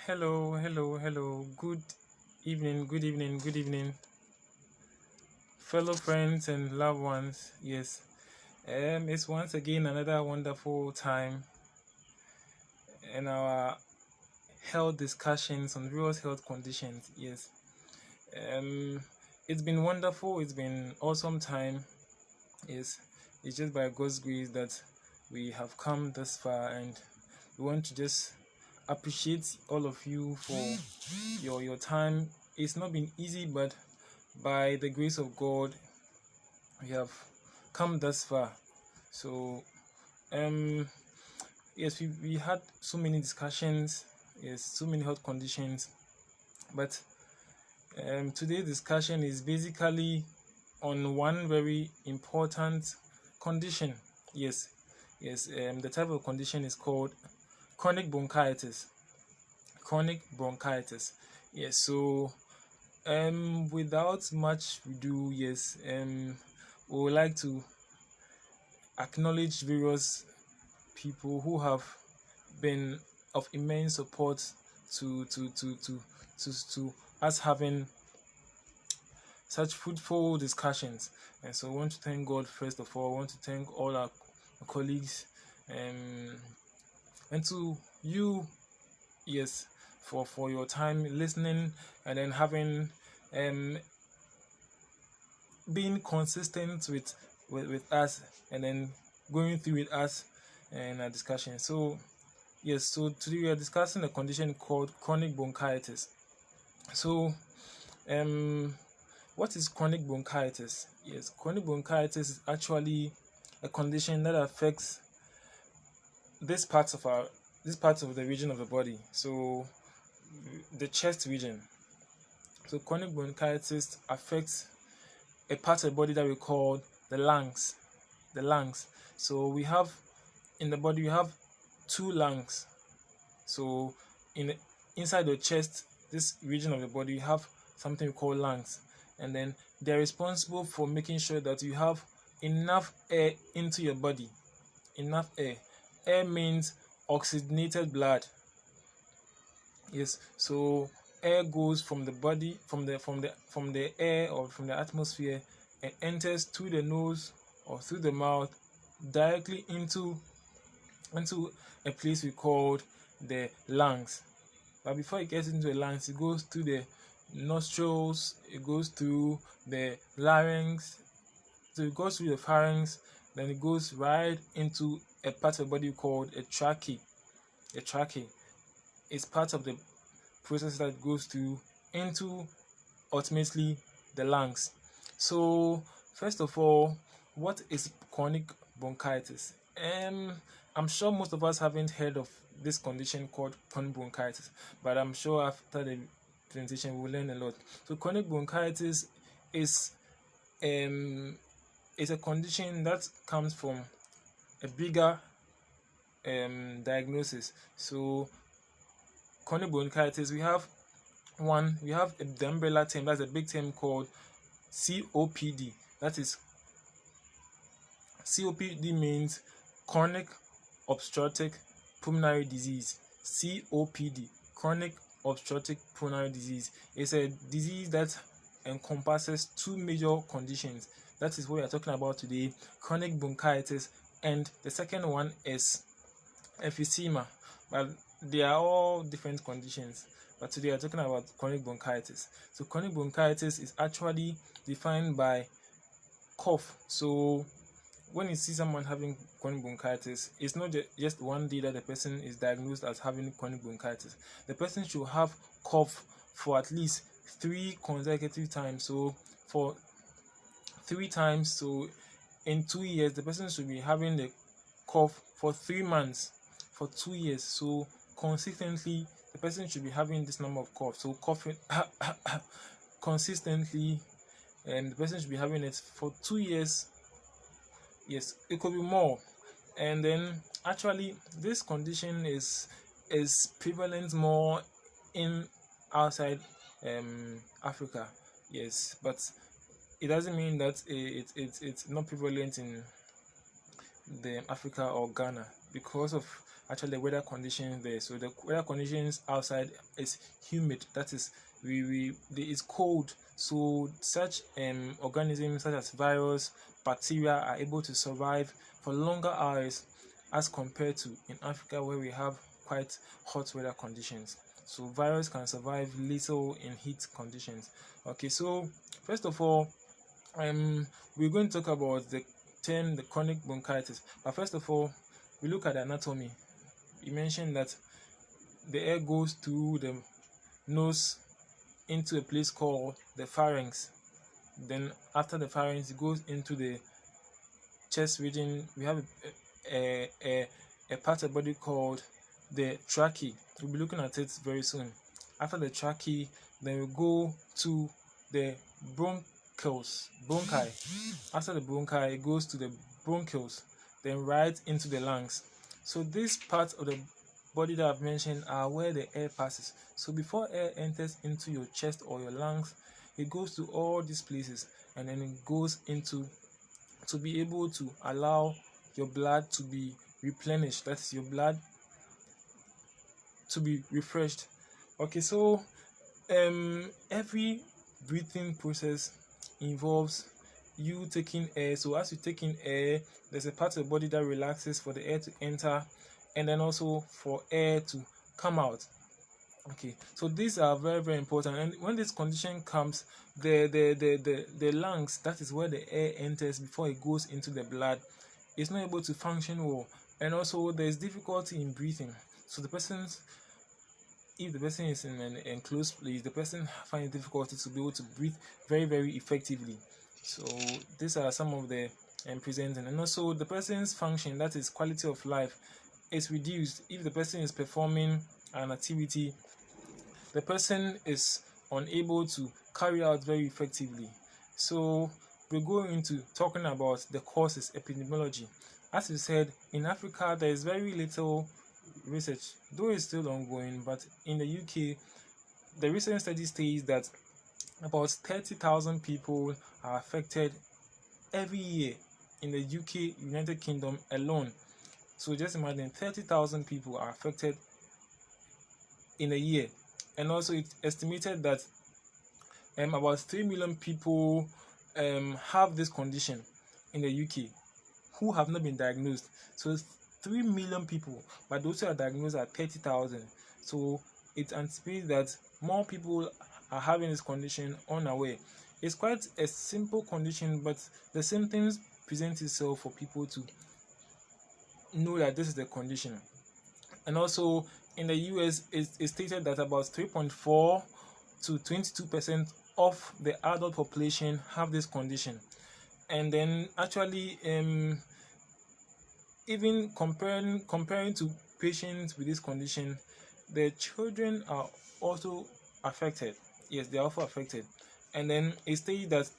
Hello, hello, hello. Good evening, good evening, good evening, fellow friends and loved ones. Yes, it's once again another wonderful time in our health discussions on various health conditions. Yes, um, it's been wonderful. It's been awesome time. Yes, it's just by God's grace that we have come this far, and we want to just appreciate all of you for your time. It's not been easy, but by the grace of God, we have come thus far. So, um, yes, we had so many discussions, yes, so many health conditions, but today's discussion is basically on one very important condition. Yes, yes, the type of condition is called chronic bronchitis. Chronic bronchitis. Yes, so without much ado, yes, we would like to acknowledge various people who have been of immense support to to to to to us having such fruitful discussions. And so I want to thank God first of all. I want to thank all our colleagues, um, and to you, yes, for your time listening and then having um being consistent with us and then going through with us in a discussion. So yes, so today we are discussing a condition called chronic bronchitis. So what is chronic bronchitis? Yes, chronic bronchitis is actually a condition that affects this part of our this part of the region of the body. So the chest region. So chronic bronchitis affects a part of the body that we call the lungs. The lungs. So we have in the body we have two lungs. So inside the chest, this region of the body, you have something we call lungs, and then they're responsible for making sure that you have enough air into your body. Enough air. Air means oxygenated blood. Yes, so air goes from the body, from the air or from the atmosphere, and enters through the nose or through the mouth directly into a place we called the lungs. But before it gets into the lungs, it goes through the nostrils, it goes through the larynx, so it goes through the pharynx, then it goes right into a part of the body called a trachea. A trachea is part of the process that goes through into ultimately the lungs. So first of all, what is chronic bronchitis? I'm sure most of us haven't heard of this condition called chronic bronchitis, but I'm sure after the presentation we'll learn a lot. So chronic bronchitis is a condition that comes from a bigger diagnosis. So chronic bronchitis, we have the umbrella term, that's a big term called COPD. That is, COPD means chronic obstructive pulmonary disease. COPD, chronic obstructive pulmonary disease. It's a disease that encompasses two major conditions. That is what we are talking about today: chronic bronchitis, and the second one is emphysema. But they are all different conditions. But today we are talking about chronic bronchitis. So chronic bronchitis is actually defined by cough. So when you see someone having chronic bronchitis, it's not just one day that the person is diagnosed as having chronic bronchitis. The person should have cough for at least 3 consecutive times. So for 3 times, so in 2 years, the person should be having the cough for 3 months, for 2 years. So consistently, the person should be having this number of coughs. So coughing consistently, and the person should be having it for 2 years. Yes, it could be more. And then actually this condition is prevalent more in outside Africa. Yes, but it doesn't mean that it's not prevalent in the Africa or Ghana, because of actually the weather conditions there. So the weather conditions outside is humid, that is, it's cold, so such organisms such as virus, bacteria are able to survive for longer hours as compared to in Africa, where we have quite hot weather conditions. So virus can survive little in heat conditions. Okay, so first of all, we're going to talk about the term the chronic bronchitis. But first of all, we look at the anatomy. You mentioned that the air goes through the nose into a place called the pharynx. Then after the pharynx, it goes into the chest region. We have a part of the body called the trachea. We'll be looking at it very soon. After the trachea, then we go to the bronchi. After the bronchi, it goes to the bronchioles, then right into the lungs. So these parts of the body that I've mentioned are where the air passes. So before air enters into your chest or your lungs, it goes to all these places, and then it goes into to be able to allow your blood to be replenished. That's your blood to be refreshed. Okay, so every breathing process involves you taking air. So as you take in air, there's a part of the body that relaxes for the air to enter, and then also for air to come out. Okay, so these are very, very important. And when this condition comes, the lungs, that is where the air enters before it goes into the blood, is not able to function well, and also there's difficulty in breathing. So if the person is in an enclosed place, the person finds difficulty to be able to breathe very, very effectively. So these are some of the presenting. And also the person's function, that is quality of life, is reduced if the person is performing an activity. The person is unable to carry out very effectively. So we're going into talking about the causes, epidemiology. As we said, in Africa there is very little research, though it's still ongoing, but in the UK, the recent study states that about 30,000 people are affected every year in the UK, United Kingdom alone. So just imagine 30,000 people are affected in a year. And also it's estimated that about 3 million people have this condition in the UK who have not been diagnosed. So 3 million people, but those who are diagnosed are 30,000. So it anticipates that more people are having this condition unaware. It's quite a simple condition, but the symptoms present itself for people to know that this is the condition. And also in the US, it's stated that about 3.4 to 22% of the adult population have this condition. And then actually even comparing to patients with this condition, the children are also affected. Yes, they are also affected. And then it states that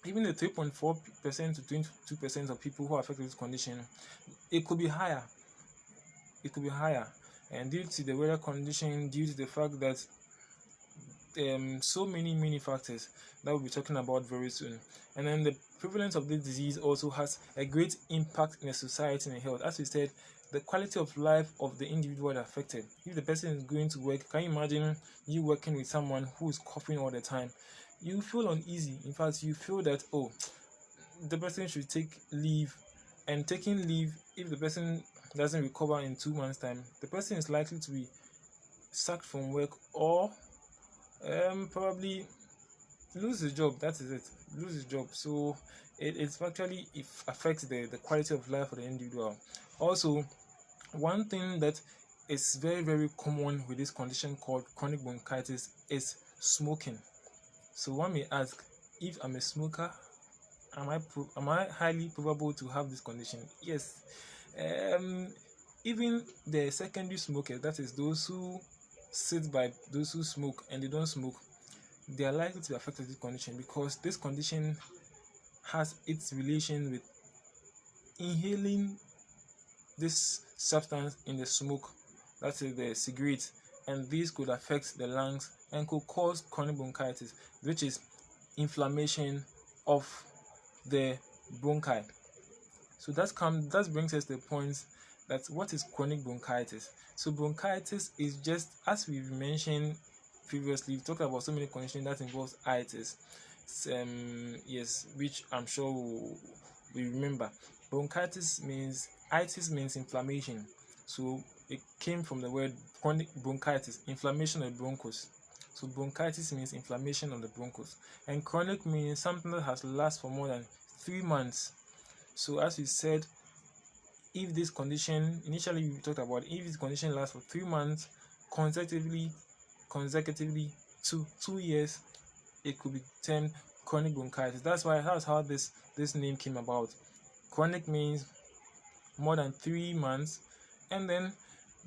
even the 3.4% to 22% of people who are affected with this condition, it could be higher. It could be higher. And due to the weather condition, due to the fact that so many factors that we'll be talking about very soon. And then the prevalence of this disease also has a great impact in the society and health. As we said, the quality of life of the individual affected. If the person is going to work, can you imagine you working with someone who is coughing all the time? You feel uneasy. In fact, you feel that, oh, the person should take leave. And taking leave, if the person doesn't recover in 2 months' time, the person is likely to be sacked from work or probably lose his job. That is it, lose his job. So it affects the quality of life of the individual. Also, one thing that is very, very common with this condition called chronic bronchitis is smoking. So one may ask, if I'm a smoker, am I highly probable to have this condition? Yes. Even the secondary smokers, that is those who sit by those who smoke and they don't smoke, they are likely to be affected with this condition, because this condition has its relation with inhaling this substance in the smoke, that is the cigarette, and this could affect the lungs and could cause chronic bronchitis, which is inflammation of the bronchi. So that brings us to the point That's what is chronic bronchitis. So bronchitis is just, as we've mentioned previously, we've talked about so many conditions that involves itis. Yes, which I'm sure we remember. Itis means inflammation. So it came from the word chronic bronchitis, inflammation of the bronchus. So bronchitis means inflammation of the bronchus, and chronic means something that has lasted for more than 3 months. So as we said, if this condition, initially we talked about, if this condition lasts for 3 months consecutively to 2 years, it could be termed chronic bronchitis. That's how this name came about. Chronic means more than 3 months, and then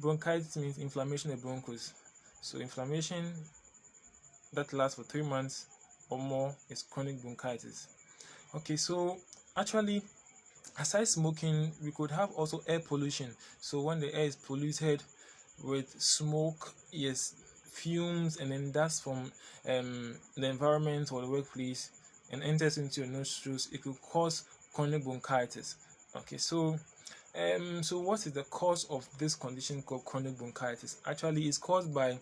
bronchitis means inflammation of the bronchus. So inflammation that lasts for 3 months or more is chronic bronchitis. Okay, so actually, aside smoking, we could have also air pollution. So when the air is polluted with smoke, yes, fumes and then dust from the environment or the workplace and enters into your nostrils, it could cause chronic bronchitis. Okay, so what is the cause of this condition called chronic bronchitis? Actually, it's caused by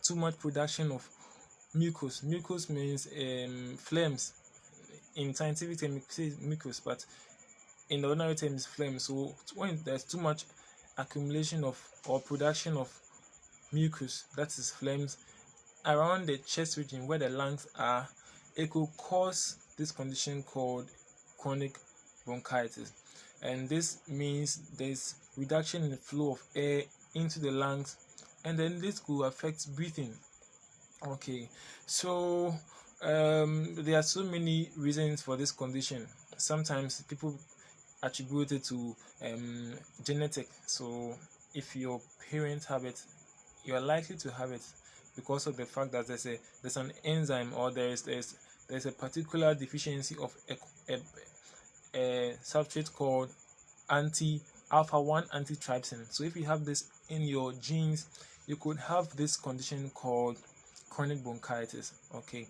too much production of mucus. Mucus means phlegms. In scientific terms, we say mucus, but in the ordinary term is phlegm. So when there's too much accumulation of or production of mucus, that is phlegms, around the chest region where the lungs are, it could cause this condition called chronic bronchitis. And this means there's reduction in the flow of air into the lungs, and then this could affect breathing. Okay, so there are so many reasons for this condition. Sometimes people attribute it to genetic. So if your parents have it, you are likely to have it because of the fact that there's an enzyme, or there's a particular deficiency of a substrate called alpha 1 antitrypsin. So if you have this in your genes, you could have this condition called chronic bronchitis. Okay,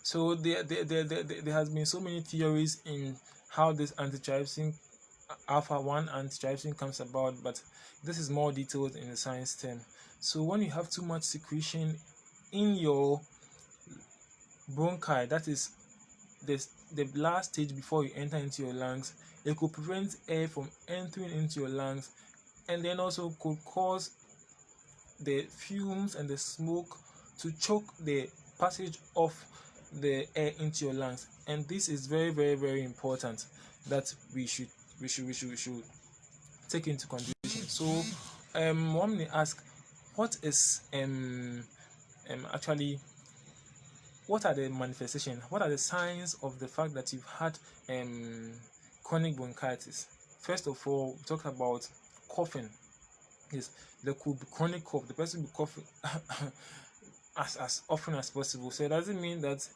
so there has been so many theories in how this antitrypsin, alpha 1 antitrypsin, comes about, but this is more detailed in the science term. So when you have too much secretion in your bronchi, that is the last stage before you enter into your lungs, it could prevent air from entering into your lungs, and then also could cause the fumes and the smoke to choke the passage of the air into your lungs. And this is very, very, very important that we should take into consideration. So one may ask, what is actually, what are the manifestations, what are the signs of the fact that you've had chronic bronchitis? First of all, we talk about coughing. Yes, there could be chronic cough. The person will be coughing as often as possible. So it doesn't mean that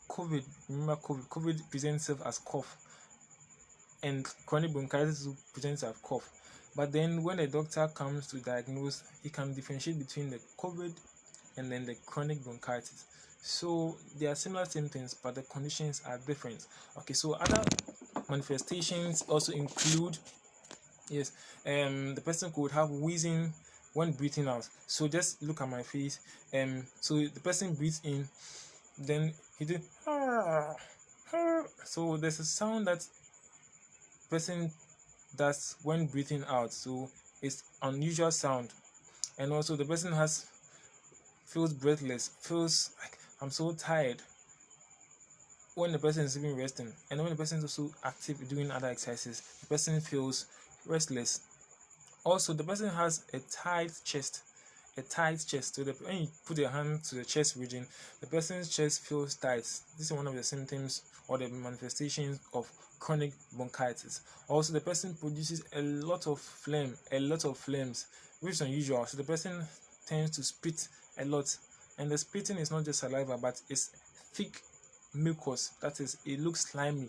COVID, remember COVID presents itself as cough, and chronic bronchitis presents as cough. But then when the doctor comes to diagnose, he can differentiate between the COVID and then the chronic bronchitis. So they are similar symptoms, but the conditions are different. Okay, so other manifestations also include, yes, the person could have wheezing when breathing out. So just look at my face. So the person breathes in, then he did. So there's a sound that person does when breathing out. So it's unusual sound, and also the person feels breathless, feels like I'm so tired when the person is even resting, and when the person is also active doing other exercises, the person feels restless. Also, the person has a tight chest. So when you put your hand to the chest region, the person's chest feels tight. This is one of the symptoms or the manifestations of chronic bronchitis. Also, the person produces a lot of phlegms, which is unusual. So the person tends to spit a lot, and the spitting is not just saliva, but it's thick mucus. That is, it looks slimy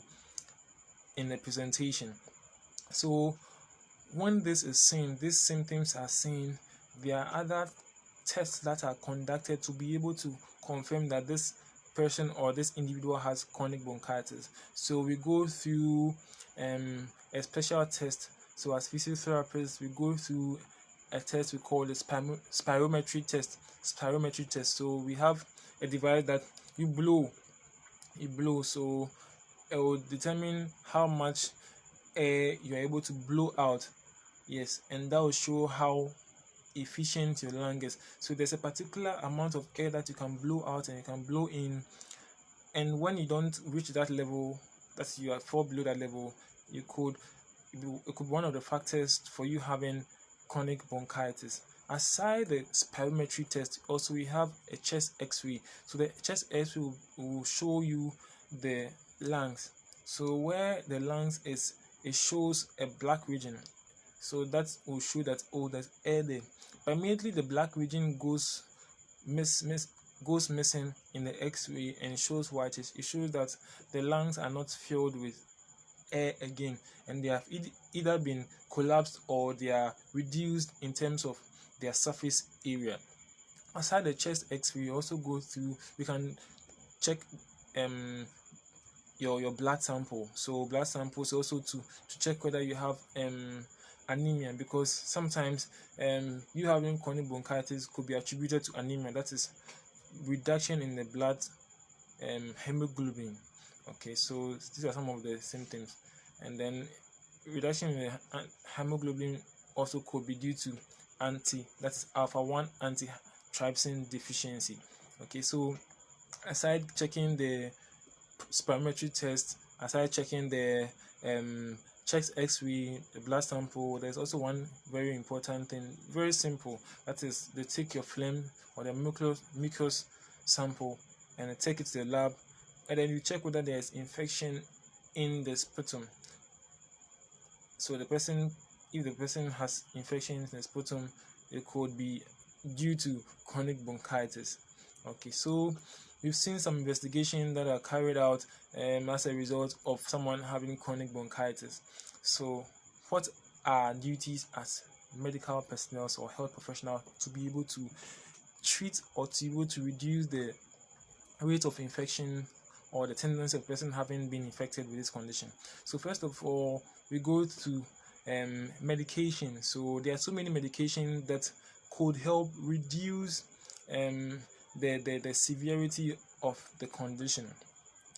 in the presentation. So when this is seen, these symptoms are seen, there are other tests that are conducted to be able to confirm that this person or this individual has chronic bronchitis. So we go through a special test. So as physiotherapists, we go through a test we call the spirometry test. So we have a device that you blow, so it will determine how much air you're able to blow out. Yes, and that will show how efficient your lung is. So there's a particular amount of air that you can blow out and you can blow in, and when you don't reach that level, that you are fall below that level, it could be one of the factors for you having chronic bronchitis. Aside the spirometry test, also we have a chest x-ray. So the chest x-ray will show you the lungs. So where the lungs is, it shows a black region. So that will show that, oh, there's air there. But immediately the black region goes missing in the x-ray and shows whitish. It shows that the lungs are not filled with air again, and they have either been collapsed or they are reduced in terms of their surface area. Aside the chest x-ray, you also go through, we can check your blood sample. So blood samples also to check whether you have anemia, because sometimes you having chronic bronchitis could be attributed to anemia, that is reduction in the blood hemoglobin. Okay, so these are some of the symptoms. And then reduction in the hemoglobin also could be due to that is alpha-1 antitrypsin deficiency. Okay, so aside checking the spirometry test, aside checking the chest x-ray, the blood sample, there's also one very important thing, very simple, that is they take your phlegm or the mucus sample and they take it to the lab, and then you check whether there is infection in the sputum. So if the person has infection in the sputum, it could be due to chronic bronchitis. Okay, so we've seen some investigations that are carried out as a result of someone having chronic bronchitis. So what are duties as medical personnel or health professionals to be able to treat or to be able to reduce the rate of infection or the tendency of person having been infected with this condition? So first of all, we go to medication. So there are so many medications that could help reduce the severity of the condition,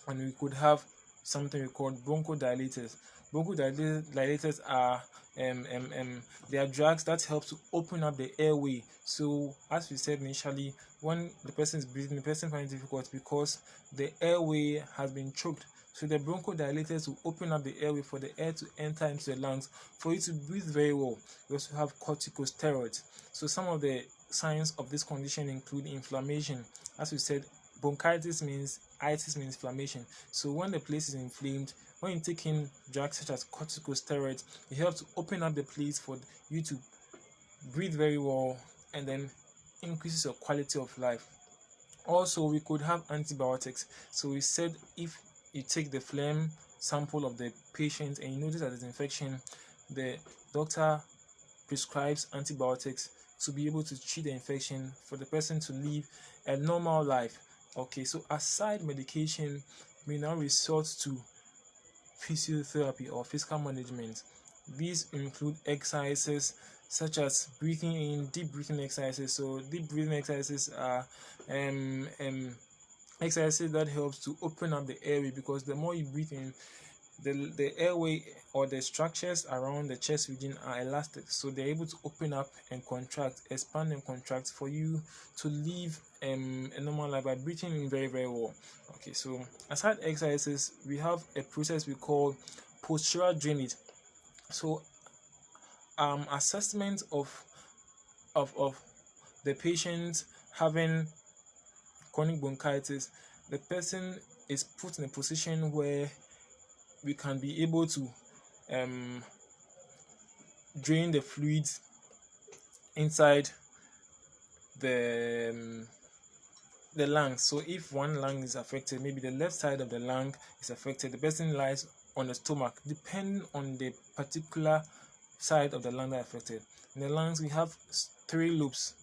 and we could have something we call bronchodilators. Bronchodilators are they are drugs that help to open up the airway. So as we said initially, when the person is breathing, the person finds it difficult because the airway has been choked. So the bronchodilators will open up the airway for the air to enter into the lungs for you to breathe very well. We also have corticosteroids. So some of the signs of this condition include inflammation. As we said, bronchitis means inflammation. So when the place is inflamed, when you take in drugs such as corticosteroids, it helps to open up the place for you to breathe very well, and then increases your quality of life. Also, we could have antibiotics. So we said if you take the phlegm sample of the patient and you notice that there's infection, the doctor prescribes antibiotics to be able to treat the infection for the person to live a normal life. Okay, so aside medication, we now resort to physiotherapy or physical management. These include exercises such as breathing in, deep breathing exercises. So deep breathing exercises are exercises that helps to open up the airway, because the more you breathe in, the airway or the structures around the chest region are elastic, so they're able to open up and contract, expand and contract for you to live a normal life by breathing in very, very well. Okay, so aside exercises, we have a process we call postural drainage. So assessment of the patient having chronic bronchitis, the person is put in a position where we can be able to drain the fluids inside the lungs. So if one lung is affected, maybe the left side of the lung is affected, the person lies on the stomach, depending on the particular side of the lung that is affected. In the lungs, we have 3 lobes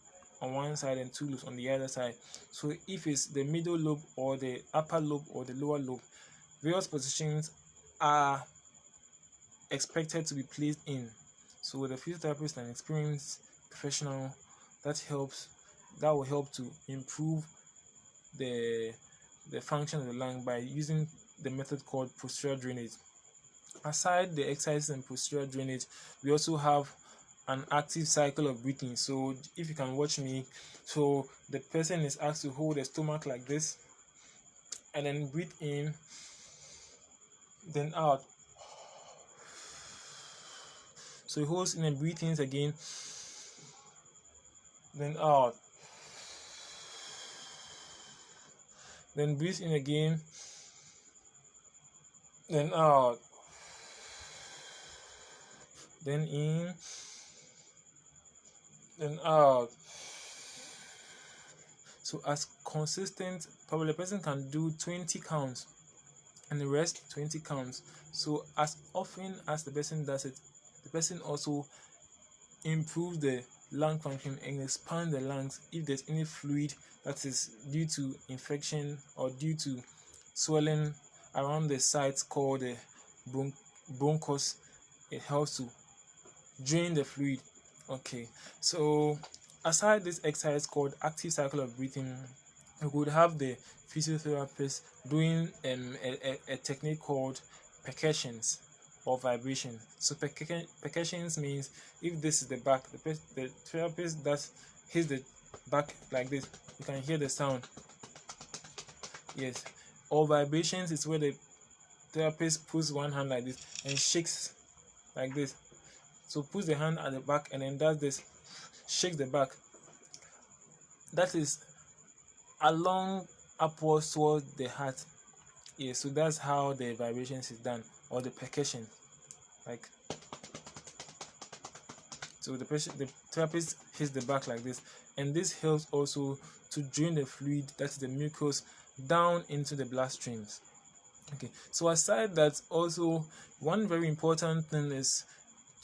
on one side and 2 lobes on the other side. So if it's the middle lobe or the upper lobe or the lower lobe, various positions are expected to be placed in. So the physiotherapist is an experienced professional that will help to improve the function of the lung by using the method called postural drainage. Aside the exercises and postural drainage, we also have an active cycle of breathing. So if you can watch me, so the person is asked to hold the stomach like this and then breathe in, then out. So he holds in and breathes in again, then out, then breathes in again, then out, then in, then out. So as consistent, probably the person can do 20 counts and the rest 20 counts. So as often as the person does it, the person also improves the lung function and expand the lungs if there's any fluid that is due to infection or due to swelling around the sites called the bronchus. It helps to drain the fluid. Okay, so aside this exercise called active cycle of breathing, we could have the physiotherapist doing a technique called percussions or vibration. So percussions means if this is the back, the therapist hits the back like this, you can hear the sound. Yes. Or vibrations is where the therapist puts one hand like this and shakes like this. So puts the hand at the back and then does this, shakes the back. That is along upwards towards the heart. Yeah, so that's how the vibrations is done, or the percussion. Like, so the therapist hits the back like this, and this helps also to drain the fluid, that's the mucus, down into the bloodstreams. Okay, so aside that, also one very important thing is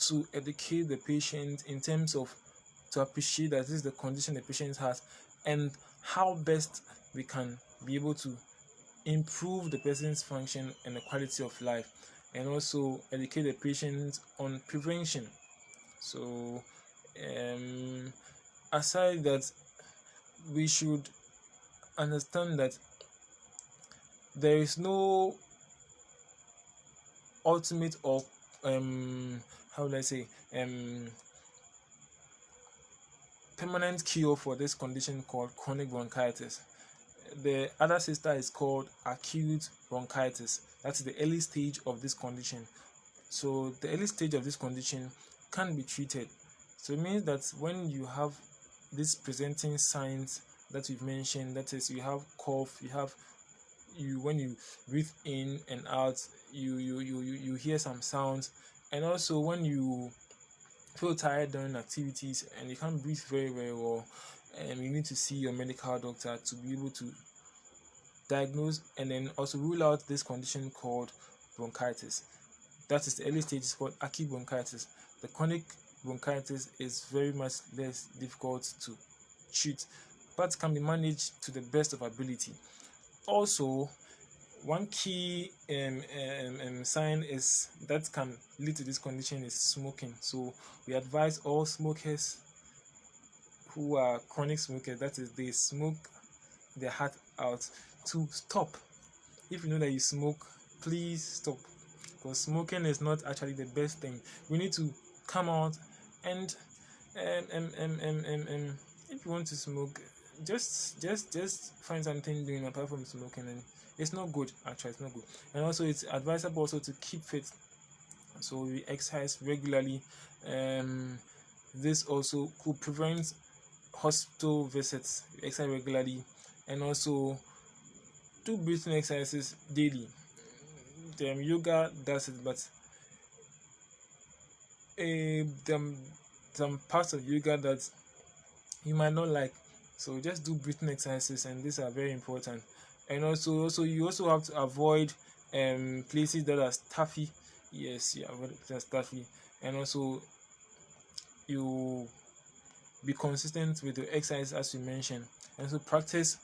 to educate the patient in terms of to appreciate that this is the condition the patient has and how best we can be able to improve the person's function and the quality of life, and also educate the patient on prevention. So aside that, we should understand that there is no ultimate or how would I say permanent cure for this condition called chronic bronchitis. The other sister is called acute bronchitis. That's the early stage of this condition. So the early stage of this condition can be treated. So it means that when you have these presenting signs that we've mentioned, that is, you have cough, when you breathe in and out, you hear some sounds, and also when you feel tired during activities and you can't breathe very well, and you need to see your medical doctor to be able to diagnose and then also rule out this condition called bronchitis. That is the early stage, is called acute bronchitis. The chronic bronchitis is very much less difficult to treat, but can be managed to the best of ability. Also, one key sign is that can lead to this condition is smoking. So we advise all smokers who are chronic smokers, that is, they smoke their heart out, to stop. If you know that you smoke, please stop, because smoking is not actually the best thing. We need to come out and if you want to smoke, just find something doing apart from smoking, and it's not good. Actually, it's not good. And also, it's advisable also to keep fit. So we exercise regularly. This also could prevent hospital visits. We exercise regularly, and also do breathing exercises daily. Yoga does it, but some parts of yoga that you might not like. So just do breathing exercises, and these are very important. And also you also have to avoid places that are stuffy. Yes, yeah, avoid places that are stuffy. And also you be consistent with the exercise as we mentioned. And so practice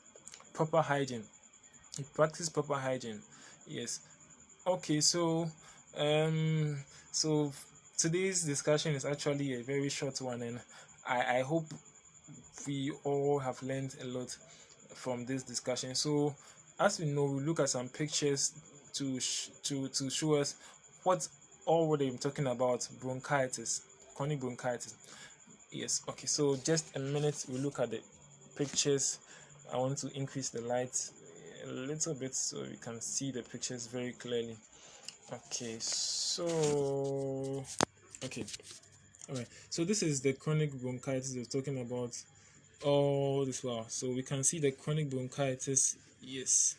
proper hygiene. You practice proper hygiene. Yes. Okay, so So today's discussion is actually a very short one, and I hope we all have learned a lot from this discussion. So, as we know, we look at some pictures to show us what I'm talking about: bronchitis, chronic bronchitis. Yes. Okay. So, just a minute. We look at the pictures. I want to increase the light a little bit so we can see the pictures very clearly. Okay. So, okay. All right. So this is the chronic bronchitis we're talking about all this while. So we can see the chronic bronchitis. Yes.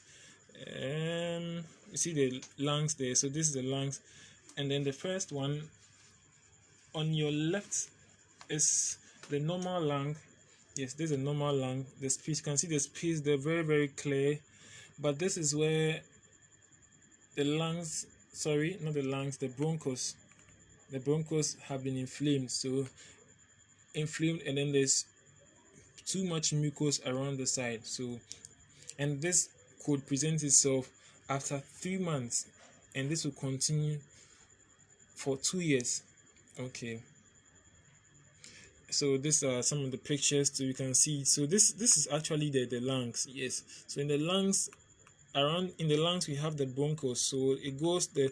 You see the lungs there. So this is the lungs, and then the first one on your left is the normal lung. Yes, this is a normal lung. The space, you can see the space. They're very very clear, but this is where the lungs. Sorry, not the lungs. The bronchus. The bronchus have been inflamed. So inflamed, and then there's too much mucus around the side. So, and this could present itself after 3 months, and this will continue for 2 years. Okay. So these are some of the pictures so you can see. So this is actually the lungs. Yes. So in the lungs, around in the lungs we have the bronchus. So it goes, the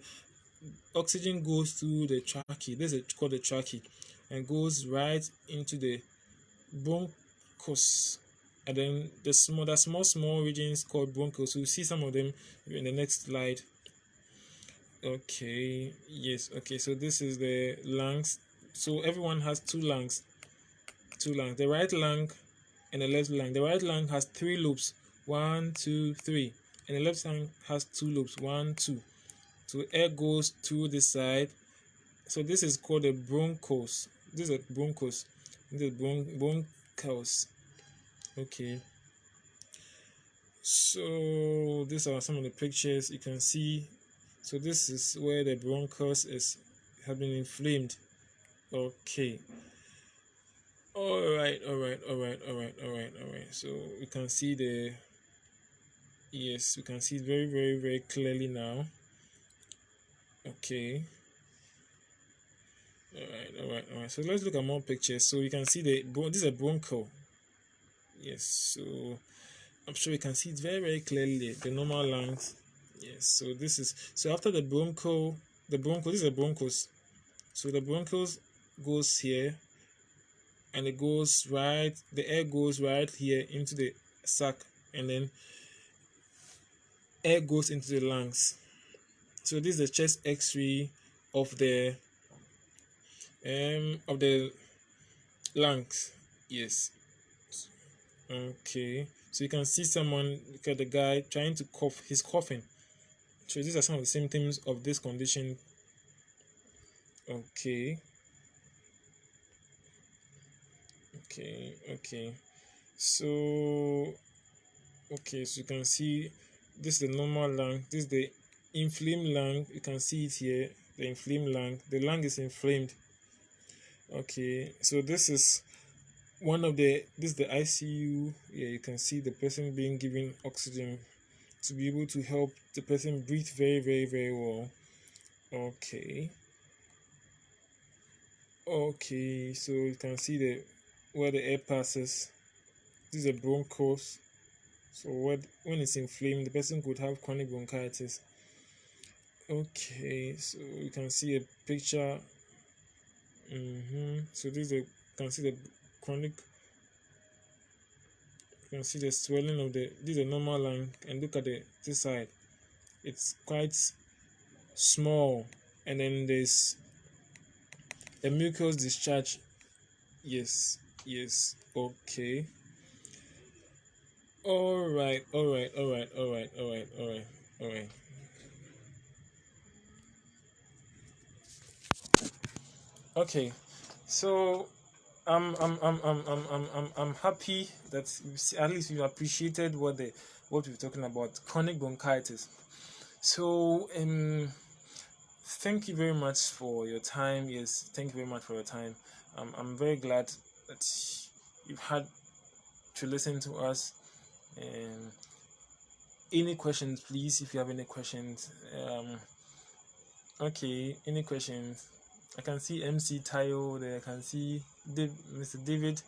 oxygen goes through the trachea. This is called the trachea, and goes right into the bronchus, and then the small regions called bronchus. So you see some of them in the next slide. Okay. Yes. Okay. So this is the lungs. So everyone has two lungs. The right lung and the left lung. The right lung has 3 lobes, 1, 2, 3, and the left lung has 2 lobes, 1, 2. So air goes through this side. So this is called the bronchus. This is a bronchus. This is bronchus. Okay. So these are some of the pictures you can see. So this is where the bronchus have been inflamed. Okay. All right. So we can see we can see it very, very, very clearly now. Okay. All right. So let's look at more pictures. So you can see this is a broncho. Yes. So I'm sure you can see it very, very clearly. The normal lungs. Yes. So after the broncho, this is a bronchus. So the bronchus goes here, and it goes right. The air goes right here into the sac, and then air goes into the lungs. So this is the chest X-ray of the lungs. Yes. Okay. So you can see someone, look at the guy trying to cough. He's coughing. So these are some of the symptoms of this condition. Okay. So you can see this is the normal lung. This is the inflamed lung. You can see it here. The inflamed lung. The lung is inflamed. Okay. So this is this is the ICU. Yeah, you can see the person being given oxygen to be able to help the person breathe very, very, very well. Okay. So you can see where the air passes. This is a bronchus. So when it's inflamed, the person could have chronic bronchitis. Okay, so you can see a picture. So you can see the chronic. You can see the swelling of this is a normal lung, and look at this side. It's quite small, and then there's a mucus discharge. Yes. Okay. All right. Okay, so I'm happy that at least you appreciated what we're talking about, chronic bronchitis. So thank you very much for your time. Yes, thank you very much for your time. I'm very glad that you've had to listen to us. Any questions, please? If you have any questions, Okay, any questions? I can see MC Tayo there. I can see Mr. David.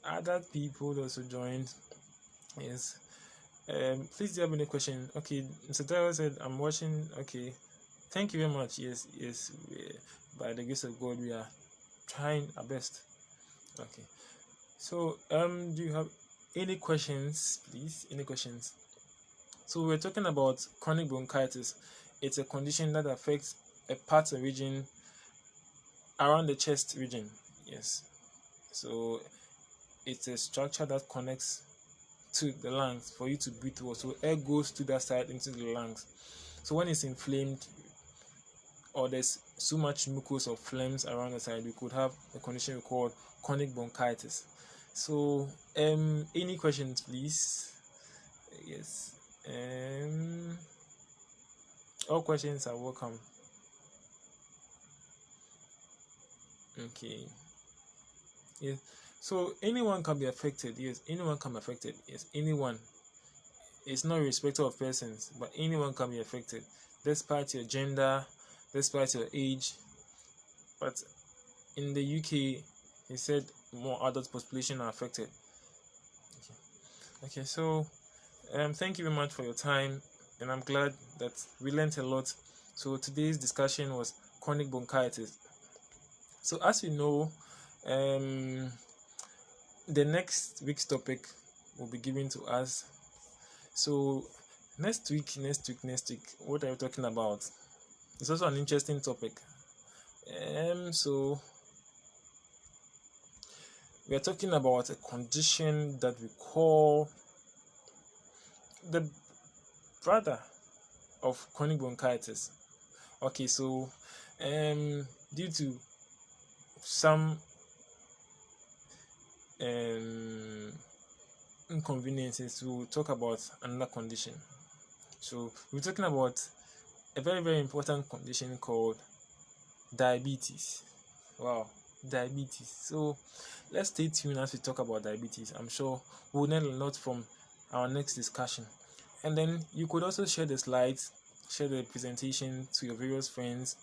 Other people also joined. Yes. Please do you have any question? Okay, Mr. Tayo said I'm watching. Okay, thank you very much. Yes, yes. By the grace of God, we are trying our best. Okay. So, do you have any questions, please? Any questions? So we're talking about chronic bronchitis. It's a condition that affects a part of region around the chest region. Yes. So it's a structure that connects to the lungs for you to breathe through. So air goes to that side into the lungs. So when it's inflamed or there's so much mucus or phlegms around the side, we could have a condition we call chronic bronchitis. So any questions, please? Yes. All questions are welcome. Okay. Yes. So anyone can be affected. Yes, anyone can be affected. Yes, anyone. It's not irrespective of persons, but anyone can be affected, despite your gender, despite your age. But in the UK, he said more adult population are affected. Okay. So thank you very much for your time, and I'm glad that we learned a lot. So today's discussion was chronic bronchitis. So as you know, the next week's topic will be given to us. So next week, what are we talking about? It's also an interesting topic. So we are talking about a condition that we call the brother of chronic bronchitis. Okay, so due to some inconveniences, we'll talk about another condition. So we're talking about a very, very important condition called diabetes. Wow, diabetes. So let's stay tuned as we talk about diabetes. I'm sure we'll learn a lot from our next discussion. And then you could also share the slides, share the presentation to your various friends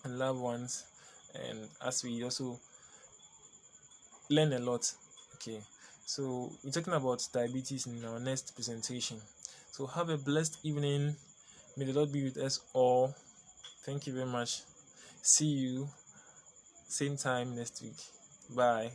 and loved ones, and as we also learn a lot. Okay, so we're talking about diabetes in our next presentation. So have a blessed evening. May the Lord be with us all. Thank you very much. See you same time next week. Bye.